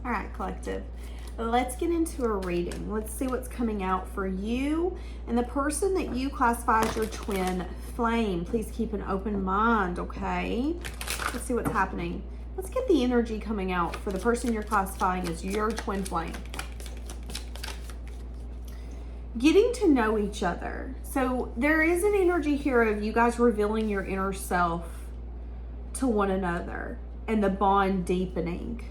All right, collective. Let's get into a reading. Let's see what's coming out for you and the person that you classify as your twin flame. Please keep an open mind, okay? Let's see what's happening. Let's get the energy coming out for the person you're classifying as your twin flame. Getting to know each other. So there is an energy here of you guys revealing your inner self to one another and the bond deepening.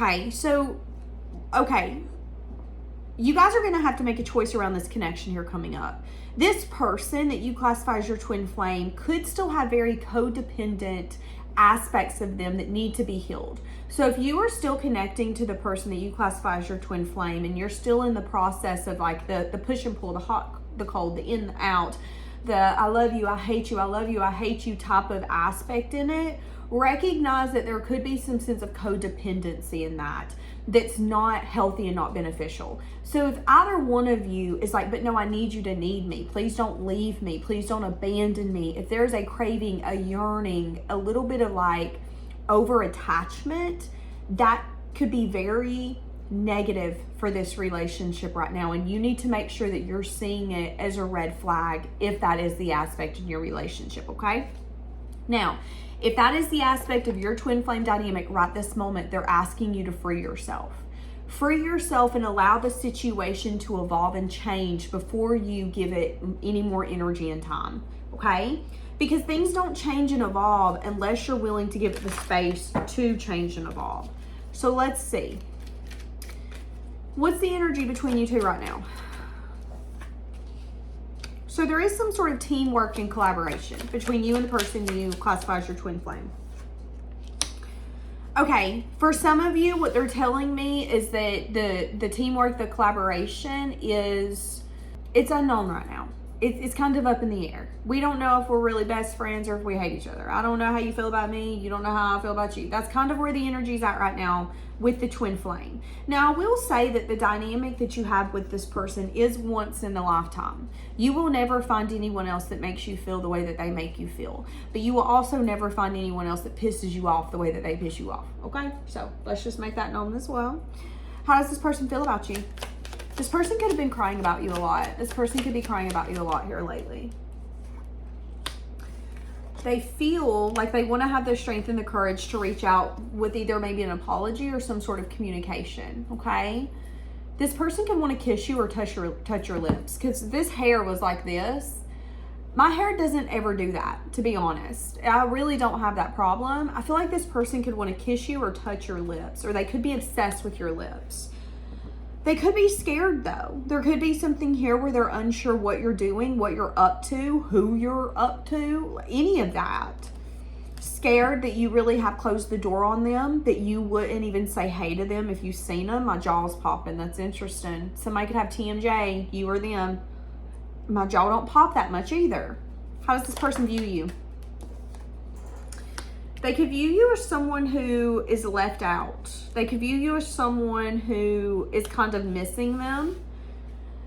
Okay, so, you guys are going to have to make a choice around this connection here coming up. This person that you classify as your twin flame could still have very codependent aspects of them that need to be healed. So if you are still connecting to the person that you classify as your twin flame and you're still in the process of like the push and pull, the hot, the cold, the in, the out, the I love you, I hate you, I love you, I hate you type of aspect in it, recognize that there could be some sense of codependency in that that's not healthy and not beneficial. So if either one of you is like, but no, I need you to need me. Please don't leave me. Please don't abandon me. If there's a craving, a yearning, a little bit of like over attachment, that could be very negative for this relationship right now. And you need to make sure that you're seeing it as a red flag if that is the aspect in your relationship, okay? Now, if that is the aspect of your twin flame dynamic right this moment, they're asking you to free yourself. Free yourself and allow the situation to evolve and change before you give it any more energy and time, okay? Because things don't change and evolve unless you're willing to give it the space to change and evolve. So let's see. What's the energy between you two right now? So there is some sort of teamwork and collaboration between you and the person you classify as your twin flame. Okay, for some of you, what they're telling me is that the teamwork, the collaboration it's unknown right now. It's kind of up in the air. We don't know if we're really best friends or if we hate each other. I don't know how you feel about me. You don't know how I feel about you. That's kind of where the energy's at right now with the twin flame. Now, I will say that the dynamic that you have with this person is once in a lifetime. You will never find anyone else that makes you feel the way that they make you feel. But you will also never find anyone else that pisses you off the way that they piss you off. Okay? So let's just make that known as well. How does this person feel about you? This person could have been crying about you a lot. This person could be crying about you a lot here lately. They feel like they want to have the strength and the courage to reach out with either maybe an apology or some sort of communication, okay? This person can want to kiss you or touch your lips, because this hair was like this. My hair doesn't ever do that, to be honest. I really don't have that problem. I feel like this person could want to kiss you or touch your lips, or they could be obsessed with your lips. They could be scared though. There could be something here where they're unsure what you're doing, what you're up to, who you're up to, any of that. Scared that you really have closed the door on them, that you wouldn't even say hey to them if you've seen them. My jaw's popping. That's interesting. Somebody could have TMJ, you or them. My jaw don't pop that much either. How does this person view you? They could view you as someone who is left out. They could view you as someone who is kind of missing them.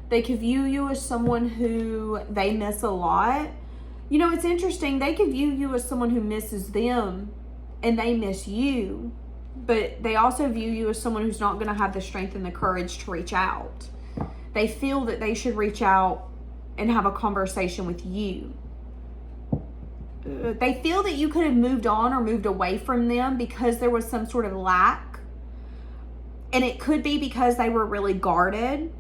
They could view you as someone who they miss a lot. You know, it's interesting. They could view you as someone who misses them and they miss you. But they also view you as someone who's not going to have the strength and the courage to reach out. They feel that they should reach out and have a conversation with you. They feel that you could have moved on or moved away from them because there was some sort of lack. And it could be because they were really guarded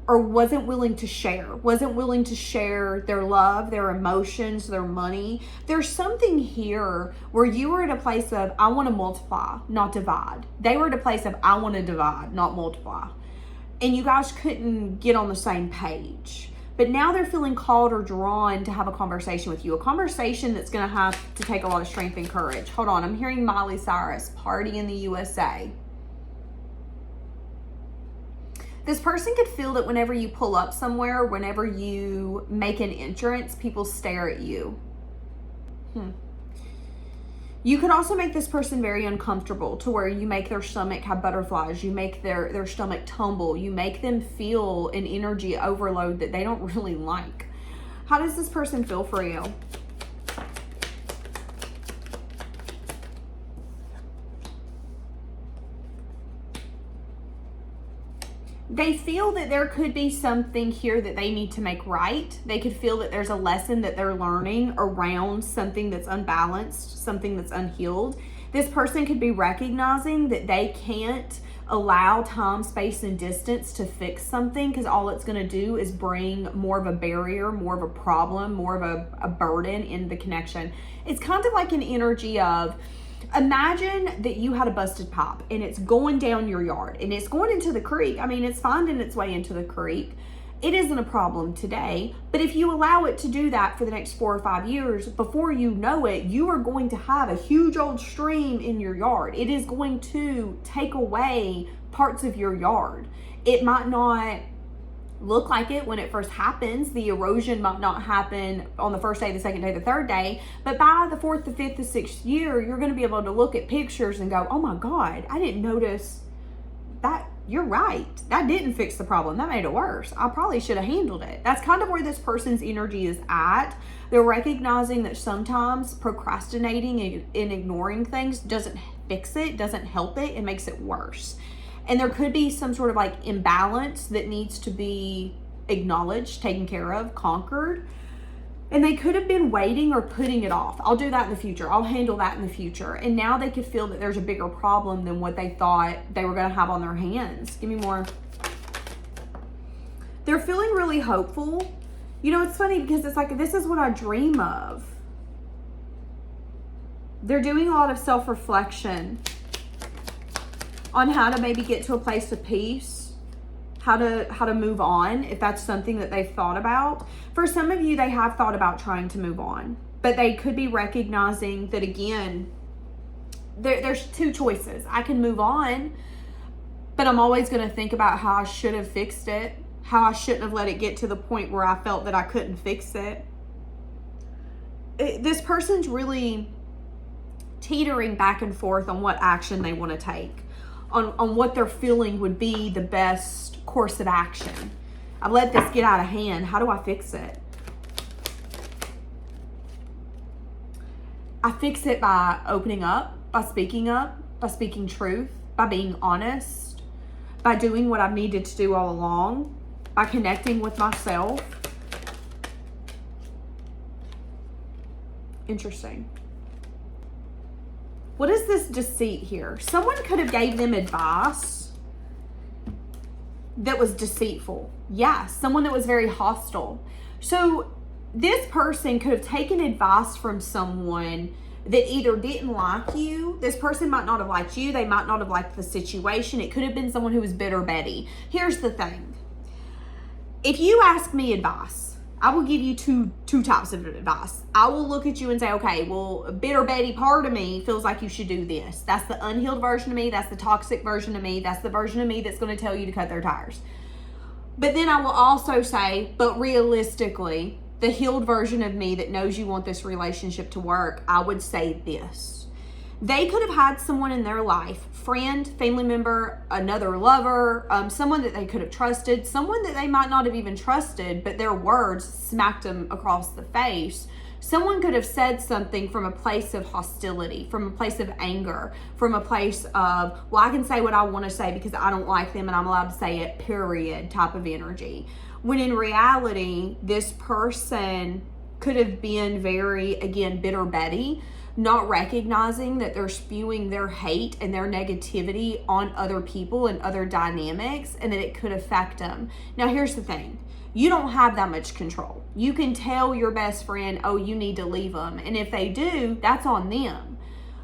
or wasn't willing to share their love, their emotions, their money. There's something here where you were at a place of, I want to multiply, not divide. They were at a place of, I want to divide, not multiply. And you guys couldn't get on the same page. But now they're feeling called or drawn to have a conversation with you. A conversation that's going to have to take a lot of strength and courage. Hold on, I'm hearing Miley Cyrus, Party in the USA. This person could feel that whenever you pull up somewhere, whenever you make an entrance, people stare at you. You could also make this person very uncomfortable to where you make their stomach have butterflies. You make their stomach tumble. You make them feel an energy overload that they don't really like. How does this person feel for you? They feel that there could be something here that they need to make right. They could feel that there's a lesson that they're learning around something that's unbalanced, something that's unhealed. This person could be recognizing that they can't allow time, space, and distance to fix something, because all it's going to do is bring more of a barrier, more of a problem, more of a burden in the connection. It's kind of like an energy of, imagine that you had a busted pipe and it's going down your yard and it's going into the creek. I mean, it's finding its way into the creek. It isn't a problem today, but if you allow it to do that for the next 4 or 5 years, before you know it, you are going to have a huge old stream in your yard. It is going to take away parts of your yard. It might not look like it when it first happens. The erosion might not happen on the first day, the second day, the third day, but by the 4th, the 5th, the 6th year, you're going to be able to look at pictures and go, oh my God, I didn't notice that. You're right. That didn't fix the problem. That made it worse. I probably should have handled it. That's kind of where this person's energy is at. They're recognizing that sometimes procrastinating and ignoring things doesn't fix it, doesn't help it, it makes it worse. And there could be some sort of like imbalance that needs to be acknowledged, taken care of, conquered. And they could have been waiting or putting it off. I'll do that in the future. I'll handle that in the future. And now they could feel that there's a bigger problem than what they thought they were going to have on their hands. Give me more. They're feeling really hopeful. You know, it's funny because it's like, this is what I dream of. They're doing a lot of self-reflection on how to maybe get to a place of peace. How to move on, if that's something that they've thought about. For some of you, they have thought about trying to move on, but they could be recognizing that, again, there's two choices. I can move on, but I'm always going to think about how I should have fixed it, how I shouldn't have let it get to the point where I felt that I couldn't fix it. This person's really teetering back and forth on what action they want to take, on what they're feeling would be the best course of action. I've let this get out of hand. How do I fix it? I fix it by opening up, by speaking truth, by being honest, by doing what I've needed to do all along, by connecting with myself. Interesting. What is this deceit here? Someone could have gave them advice that was deceitful. Yeah, someone that was very hostile. So this person could have taken advice from someone that either didn't like you. This person might not have liked you. They might not have liked the situation. It could have been someone who was bitter Betty. Here's the thing. If you ask me advice, I will give you two types of advice. I will look at you and say, okay, well, bitter Betty part of me feels like you should do this. That's the unhealed version of me. That's the toxic version of me. That's the version of me that's going to tell you to cut their tires. But then I will also say, but realistically, the healed version of me that knows you want this relationship to work, I would say this. They could have had someone in their life, friend, family member, another lover, someone that they could have trusted, someone that they might not have even trusted, but their words smacked them across the face. Someone could have said something from a place of hostility, from a place of anger, from a place of, well, I can say what I want to say because I don't like them and I'm allowed to say it, period, type of energy. When in reality, this person could have been very, again, bitter Betty, not recognizing that they're spewing their hate and their negativity on other people and other dynamics, and that it could affect them. Now, here's the thing. You don't have that much control. You can tell your best friend, oh, you need to leave them. And if they do, that's on them.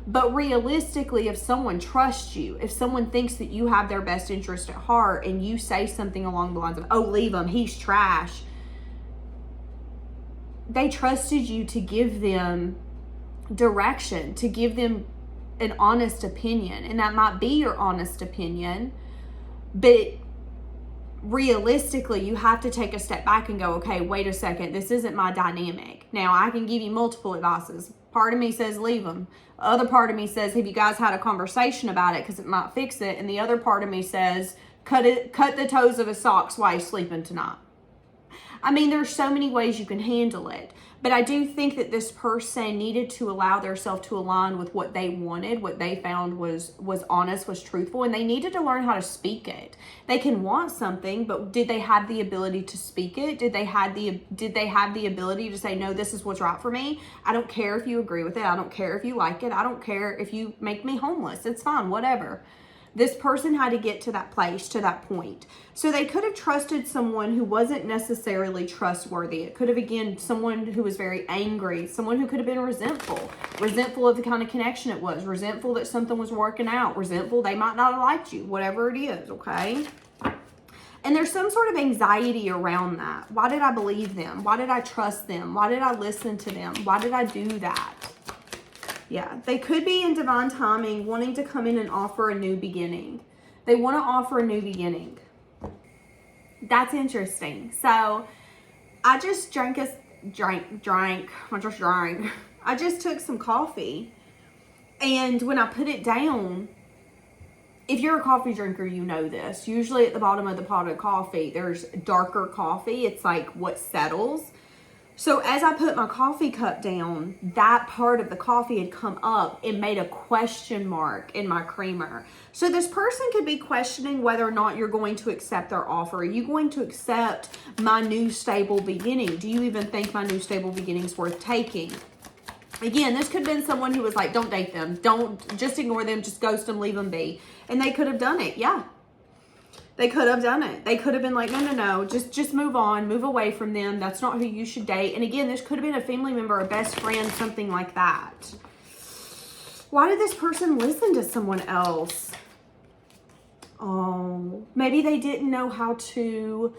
But realistically, if someone trusts you, if someone thinks that you have their best interest at heart and you say something along the lines of, oh, leave him, he's trash. They trusted you to give them direction, to give them an honest opinion. And that might be your honest opinion, but realistically, you have to take a step back and go, okay, wait a second, this isn't my dynamic. Now, I can give you multiple advices. Part of me says leave them. Other part of me says, have you guys had a conversation about it because it might fix it? And the other part of me says, cut the toes of his socks while he's sleeping tonight. I mean, there's so many ways you can handle it. But I do think that this person needed to allow themselves to align with what they wanted, what they found was honest, was truthful, and they needed to learn how to speak it. They can want something, but did they have the ability to speak it? Did they have the ability to say, no, this is what's right for me? I don't care if you agree with it. I don't care if you like it. I don't care if you make me homeless. It's fine, whatever. This person had to get to that place, to that point. So they could have trusted someone who wasn't necessarily trustworthy. It could have, again, someone who was very angry, someone who could have been resentful of the kind of connection it was, resentful that something was working out, resentful they might not have liked you, whatever it is, okay? And there's some sort of anxiety around that. Why did I believe them? Why did I trust them? Why did I listen to them? Why did I do that? Yeah, they could be in divine timing wanting to come in and offer a new beginning. They want to offer a new beginning. That's interesting. So I just I just took some coffee, and when I put it down, if you're a coffee drinker, you know this. Usually at the bottom of the pot of coffee, there's darker coffee. It's like what settles. So as I put my coffee cup down, that part of the coffee had come up and made a question mark in my creamer. So this person could be questioning whether or not you're going to accept their offer. Are you going to accept my new stable beginning? Do you even think my new stable beginning is worth taking? Again, this could have been someone who was like, don't date them. Don't, just ignore them. Just ghost them, leave them be. And they could have done it. Yeah. They could have done it. They could have been like, no, just move on, move away from them. That's not who you should date. And again, this could have been a family member, a best friend, something like that. Why did this person listen to someone else? Oh, maybe they didn't know how to.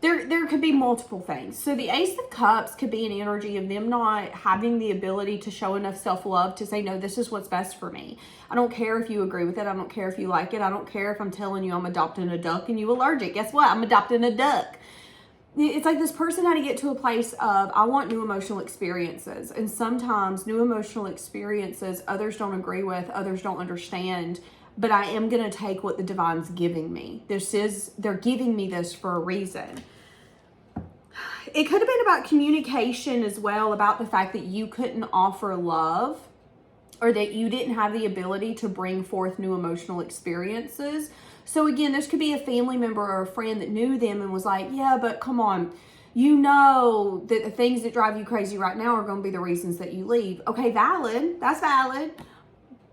There could be multiple things. So the Ace of Cups could be an energy of them not having the ability to show enough self-love to say, no, this is what's best for me. I don't care if you agree with it. I don't care if you like it. I don't care if I'm telling you I'm adopting a duck and you allergic. Guess what? I'm adopting a duck. It's like this person had to get to a place of, I want new emotional experiences. And sometimes new emotional experiences others don't agree with, others don't understand. But I am going to take what the divine's giving me. They're giving me this for a reason. It could have been about communication as well, about the fact that you couldn't offer love, or that you didn't have the ability to bring forth new emotional experiences. So again, this could be a family member or a friend that knew them and was like, yeah, but come on, you know that the things that drive you crazy right now are going to be the reasons that you leave. Okay, valid. That's valid.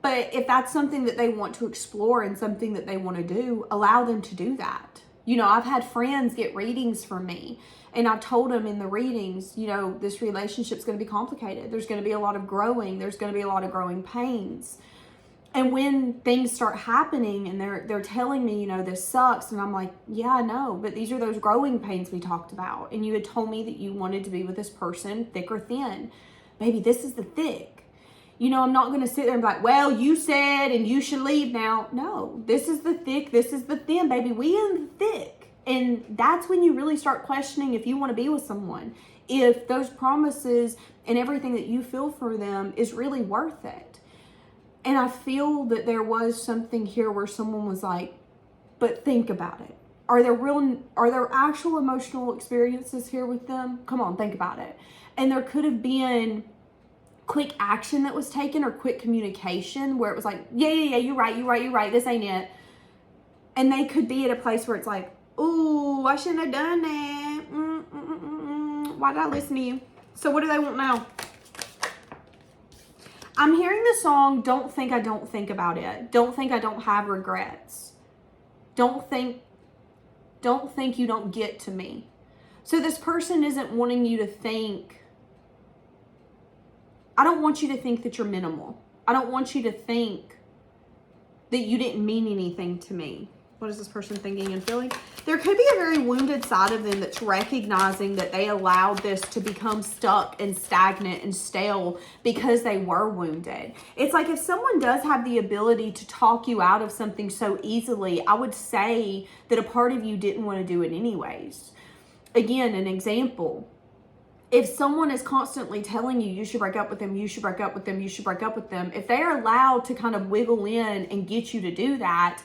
But if that's something that they want to explore and something that they want to do, allow them to do that. You know, I've had friends get readings from me, and I've told them in the readings, you know, this relationship's going to be complicated. There's going to be a lot of growing. There's going to be a lot of growing pains. And when things start happening and they're telling me, you know, this sucks, and I'm like, yeah, I know, but these are those growing pains we talked about. And you had told me that you wanted to be with this person, thick or thin. Baby, this is the thick. You know, I'm not going to sit there and be like, well, you said and you should leave now. No, this is the thick, this is the thin, baby. We in the thick. And that's when you really start questioning if you want to be with someone. If those promises and everything that you feel for them is really worth it. And I feel that there was something here where someone was like, but think about it. Are there actual emotional experiences here with them? Come on, think about it. And there could have been quick action that was taken, or quick communication where it was like, yeah, you're right, this ain't it. And they could be at a place where it's like, ooh, I shouldn't have done that. Why did I listen to you? So what do they want now? I'm hearing the song, don't think I don't think about it. Don't think I don't have regrets. Don't think you don't get to me. So this person isn't wanting you to think, I don't want you to think that you're minimal. I don't want you to think that you didn't mean anything to me. What is this person thinking and feeling? There could be a very wounded side of them that's recognizing that they allowed this to become stuck and stagnant and stale because they were wounded. It's like if someone does have the ability to talk you out of something so easily, I would say that a part of you didn't want to do it anyways. Again, an example. If someone is constantly telling you, you should break up with them, you should break up with them, you should break up with them, if they are allowed to kind of wiggle in and get you to do that,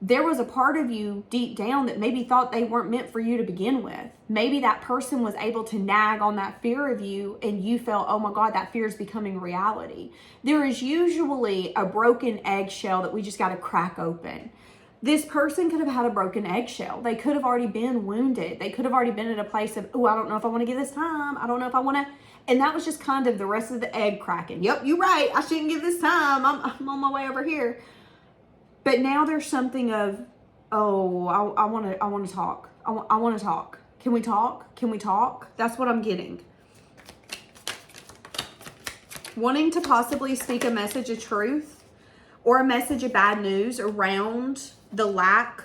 there was a part of you deep down that maybe thought they weren't meant for you to begin with. Maybe that person was able to nag on that fear of you and you felt, oh my God, that fear is becoming reality. There is usually a broken eggshell that we just got to crack open. This person could have had a broken eggshell. They could have already been wounded. They could have already been at a place of, oh, I don't know if I want to give this time. I don't know if I want to. And that was just kind of the rest of the egg cracking. Yep, you're right. I shouldn't give this time. I'm on my way over here. But now there's something of, oh, I want to talk. I want to talk. Can we talk? Can we talk? That's what I'm getting. Wanting to possibly speak a message of truth or a message of bad news around the lack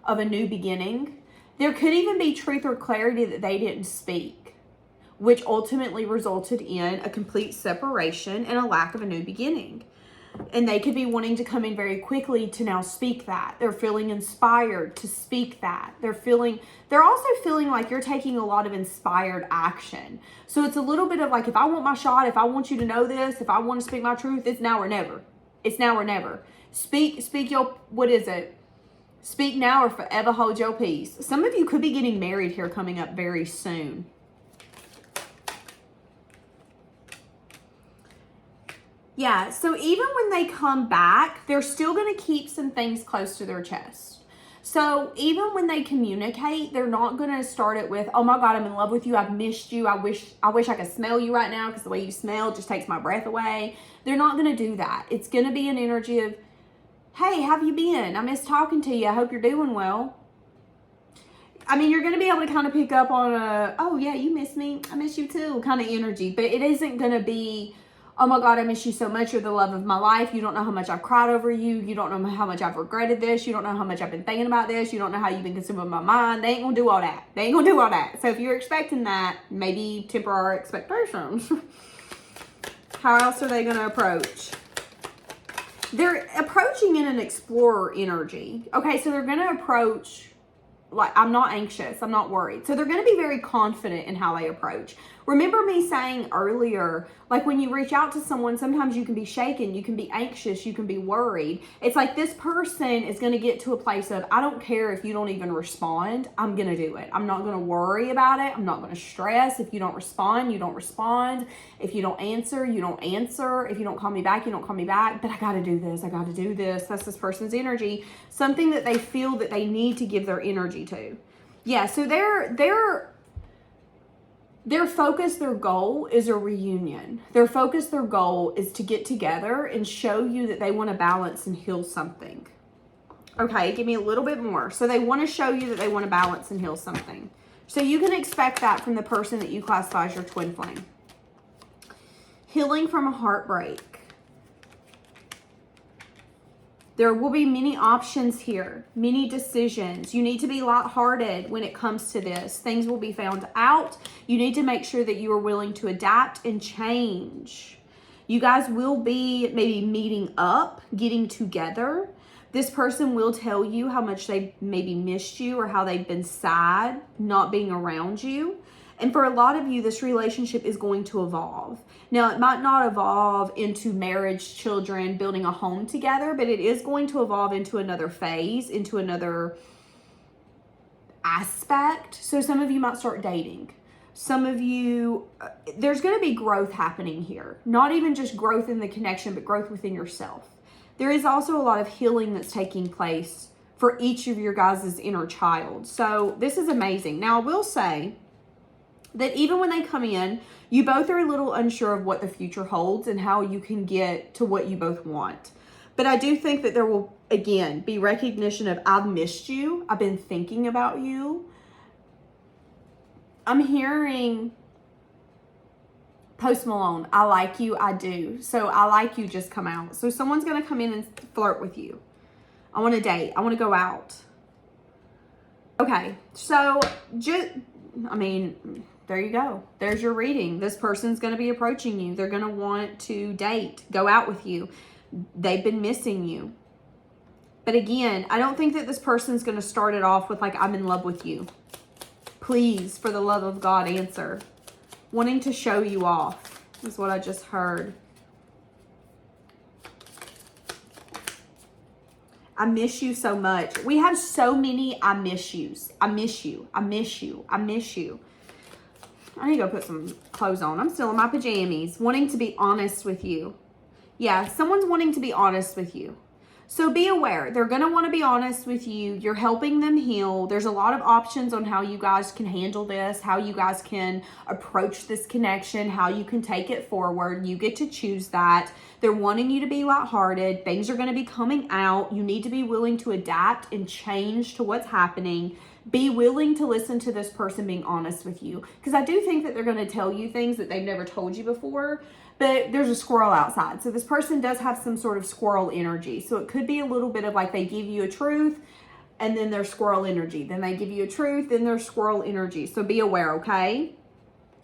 of a new beginning. There could even be truth or clarity that they didn't speak, which ultimately resulted in a complete separation and a lack of a new beginning. And they could be wanting to come in very quickly to now speak that. They're feeling inspired to speak that. They're also feeling like you're taking a lot of inspired action. So it's a little bit of like, if I want my shot, if I want you to know this, if I want to speak my truth, it's now or never. It's now or never. Speak your, what is it? Speak now or forever hold your peace. Some of you could be getting married here coming up very soon. Yeah, so even when they come back, they're still going to keep some things close to their chest. So even when they communicate, they're not going to start it with, oh my God, I'm in love with you. I've missed you. I wish I could smell you right now because the way you smell just takes my breath away. They're not going to do that. It's going to be an energy of, hey, how have you been? I miss talking to you. I hope you're doing well. I mean, you're going to be able to kind of pick up on a, oh yeah, you miss me. I miss you too kind of energy. But it isn't going to be, oh my God, I miss you so much. You're the love of my life. You don't know how much I've cried over you. You don't know how much I've regretted this. You don't know how much I've been thinking about this. You don't know how you've been consuming my mind. They ain't going to do all that. They ain't going to do all that. So if you're expecting that, maybe temper our expectations. How else are they going to approach? They're approaching in an explorer energy. Okay, so they're going to approach like, I'm not anxious. I'm not worried. So they're going to be very confident in how they approach. Remember me saying earlier, like when you reach out to someone, sometimes you can be shaken, you can be anxious, you can be worried. It's like this person is going to get to a place of, I don't care if you don't even respond. I'm going to do it. I'm not going to worry about it. I'm not going to stress. If you don't respond, you don't respond. If you don't answer, you don't answer. If you don't call me back, you don't call me back. But I got to do this. I got to do this. That's this person's energy. Something that they feel that they need to give their energy to. Yeah, so their focus, their goal is a reunion. Their focus, their goal is to get together and show you that they want to balance and heal something. Okay, give me a little bit more. So they want to show you that they want to balance and heal something. So you can expect that from the person that you classify as your twin flame. Healing from a heartbreak. There will be many options here, many decisions. You need to be lighthearted when it comes to this. Things will be found out. You need to make sure that you are willing to adapt and change. You guys will be maybe meeting up, getting together. This person will tell you how much they maybe missed you or how they've been sad not being around you. And for a lot of you, this relationship is going to evolve. Now, it might not evolve into marriage, children, building a home together, but it is going to evolve into another phase, into another aspect. So some of you might start dating. Some of you, there's going to be growth happening here. Not even just growth in the connection, but growth within yourself. There is also a lot of healing that's taking place for each of your guys' inner child. So this is amazing. Now, I will say that even when they come in, you both are a little unsure of what the future holds and how you can get to what you both want. But I do think that there will, again, be recognition of, I've missed you. I've been thinking about you. I'm hearing Post Malone, I like you, I do. So I like you just come out. So someone's going to come in and flirt with you. I want to date. I want to go out. Okay, so there you go. There's your reading. This person's going to be approaching you. They're going to want to date, go out with you. They've been missing you. But again, I don't think that this person's going to start it off with like, I'm in love with you. Please, for the love of God, answer. Wanting to show you off is what I just heard. I miss you so much. We have so many I miss yous. I miss you. I miss you. I miss you. I need to go put some clothes on. I'm still in my pajamas. Wanting to be honest with you. Yeah, someone's wanting to be honest with you. So be aware. They're going to want to be honest with you. You're helping them heal. There's a lot of options on how you guys can handle this, how you guys can approach this connection, how you can take it forward. You get to choose that. They're wanting you to be lighthearted. Things are going to be coming out. You need to be willing to adapt and change to what's happening. Be willing to listen to this person being honest with you. Because I do think that they're going to tell you things that they've never told you before. But there's a squirrel outside. So this person does have some sort of squirrel energy. So it could be a little bit of like they give you a truth and then there's squirrel energy. Then they give you a truth, then there's squirrel energy. So be aware, okay?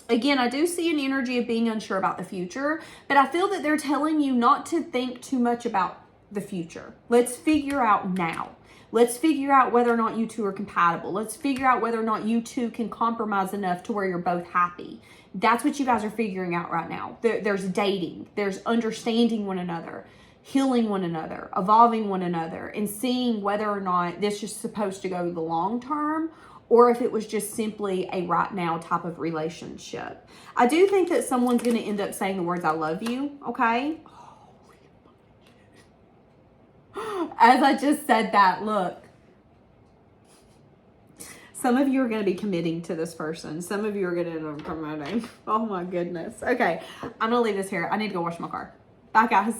Again, I do see an energy of being unsure about the future, but I feel that they're telling you not to think too much about the future. Let's figure out now. Let's figure out whether or not you two are compatible. Let's figure out whether or not you two can compromise enough to where you're both happy. That's what you guys are figuring out right now. There's dating. There's understanding one another, healing one another, evolving one another, and seeing whether or not this is supposed to go the long term or if it was just simply a right now type of relationship. I do think that someone's going to end up saying the words, I love you, okay? As I just said that, look. Some of you are going to be committing to this person. Some of you are going to end up promoting. Oh my goodness. Okay, I'm going to leave this here. I need to go wash my car. Bye, guys.